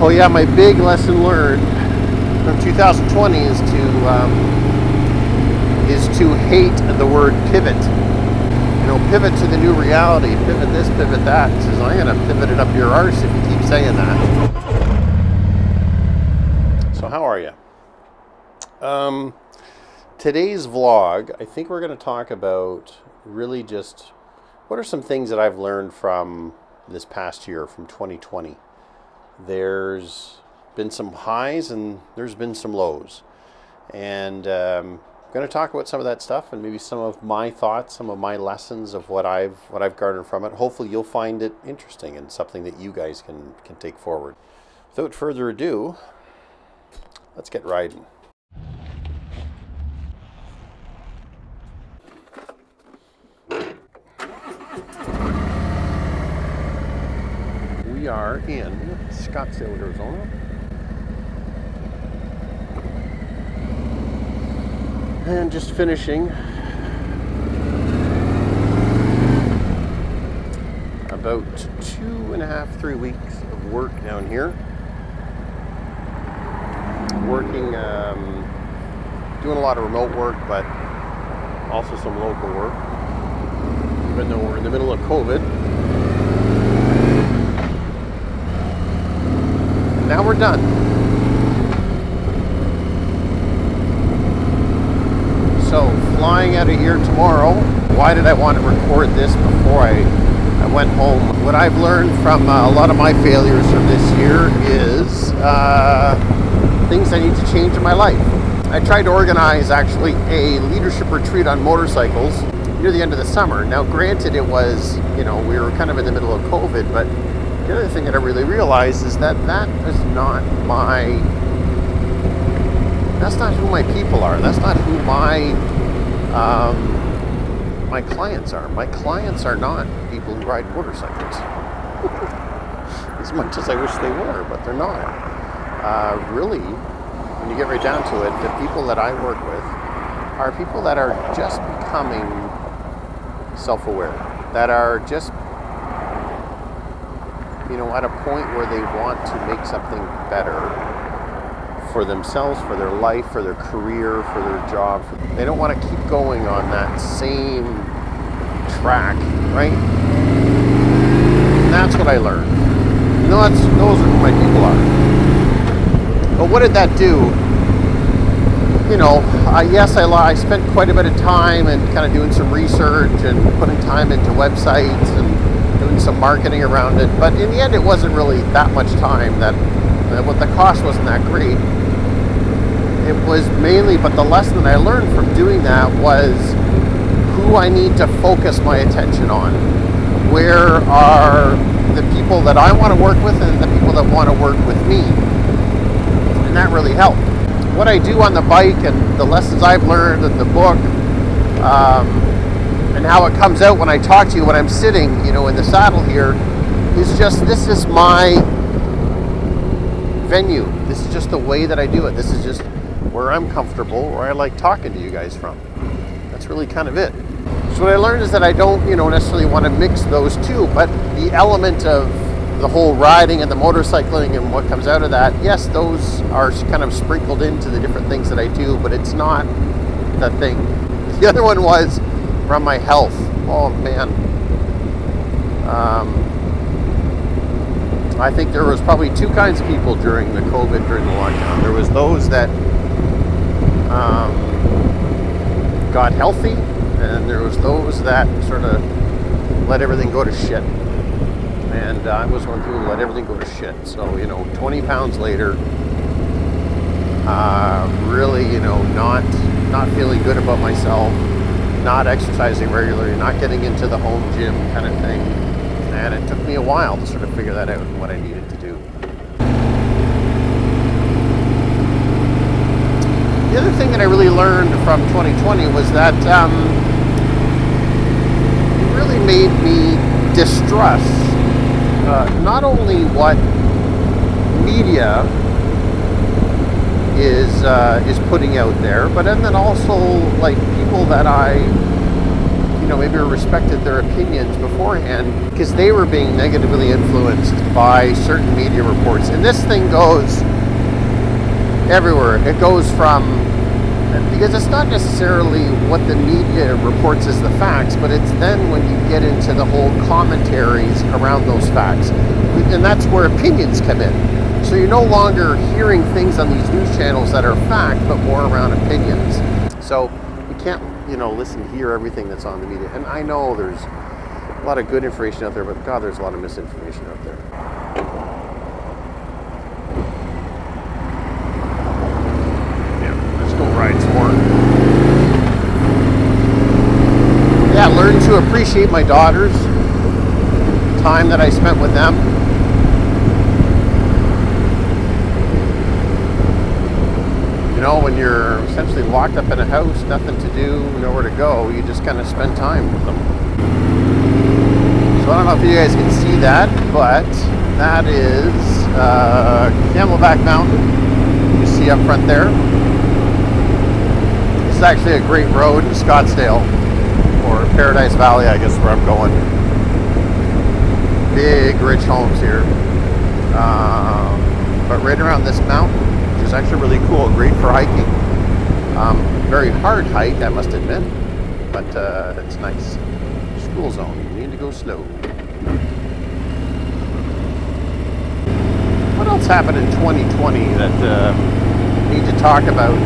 Oh yeah, my big lesson learned from 2020 is to hate the word pivot. Pivot to the new reality, pivot this, pivot that. It says, I'm going to pivot it up your arse if you keep saying that. So how are you? Today's vlog, I think we're going to talk about really just what are some things that I've learned from this past year, from 2020. There's been some highs and there's been some lows. And I'm going to talk about some of that stuff and maybe some of my thoughts, some of my lessons of what I've garnered from it. Hopefully you'll find it interesting and something that you guys can take forward. Without further ado, let's get riding. We are in Scottsdale, Arizona. And just finishing about 2.5, 3 weeks of work down here. Working, doing a lot of remote work, but also some local work, even though we're in the middle of COVID. And now we're done. So, flying out of here tomorrow. Why did I want to record this before I went home? What I've learned from a lot of my failures from this year is things I need to change in my life. I tried to organize actually a leadership retreat on motorcycles near the end of the summer. Now granted it was, we were kind of in the middle of COVID, but the other thing that I really realized is that is not that's not who my people are. That's not who my clients are. My clients are not people who ride motorcycles. As much as I wish they were, but they're not. Really, when you get right down to it, the people that I work with are people that are just becoming self-aware, that are just, at a point where they want to make something better for themselves, for their life, for their career, for their job. They don't want to keep going on that same track, right? And that's what I learned. Those are who my people are. But what did that do? Yes, I spent quite a bit of time and kind of doing some research and putting time into websites and doing some marketing around it. But in the end, it wasn't really that much time. That what the cost wasn't that great. It was mainly, but the lesson that I learned from doing that was who I need to focus my attention on. Where are the people that I want to work with and the people that want to work with me? And that really helped. What I do on the bike and the lessons I've learned in the book, and how it comes out when I talk to you when I'm sitting, in the saddle here, is just, this is my venue. This is just the way that I do it. This is just where I'm comfortable, where I like talking to you guys from. That's really kind of it. So what I learned is that I don't, necessarily want to mix those two, but the element of the whole riding and the motorcycling and what comes out of that, yes, those are kind of sprinkled into the different things that I do, but it's not the thing. The other one was around my health. Oh man. I think there was probably two kinds of people during the lockdown. There was those that got healthy, and there was those that sort of let everything go to shit. And I was one who let everything go to shit. So, 20 pounds later, really, not feeling good about myself, not exercising regularly, not getting into the home gym kind of thing. And it took me a while to sort of figure that out and what I needed to do. The other thing that I really learned from 2020 was that it really made me distrust not only what media is putting out there, but then also like people that I maybe respected their opinions beforehand because they were being negatively influenced by certain media reports. And this thing goes everywhere. It goes from, because it's not necessarily what the media reports as the facts, but it's then when you get into the whole commentaries around those facts. And that's where opinions come in. So you're no longer hearing things on these news channels that are fact, but more around opinions. So you can't, hear everything that's on the media. And I know there's a lot of good information out there, but God, there's a lot of misinformation out there. Yeah, let's go ride some more. Yeah, learn to appreciate my daughters, time that I spent with them. When you're essentially locked up in a house, nothing to do, nowhere to go, you just kind of spend time with them. So I don't know if you guys can see that, but that is Camelback Mountain. You see up front there. This is actually a great road in Scottsdale, or Paradise Valley, I guess, where I'm going. Big, rich homes here. But right around this mountain, which is actually really cool, great for hiking. Very hard hike, I must admit, but it's nice. School zone, you need to go slow. What else happened in 2020 that we need to talk about?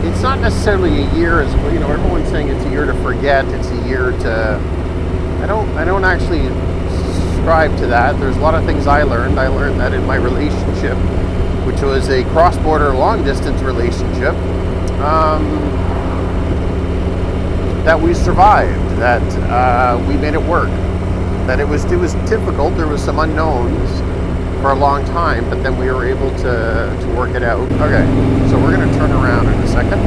It's not necessarily a year, as everyone's saying it's a year to forget, it's a year to... I don't actually subscribe to that. There's a lot of things I learned. I learned that in my relationship, which was a cross-border long-distance relationship, that we survived, that we made it work, that it was difficult. There was some unknowns for a long time, but then we were able to work it out. Okay, so we're going to turn around in a second.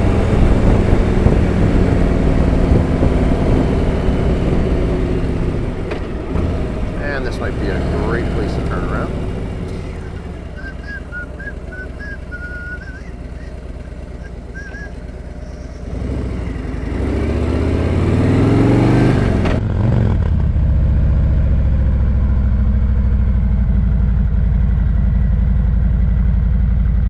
This might be a great place to turn around.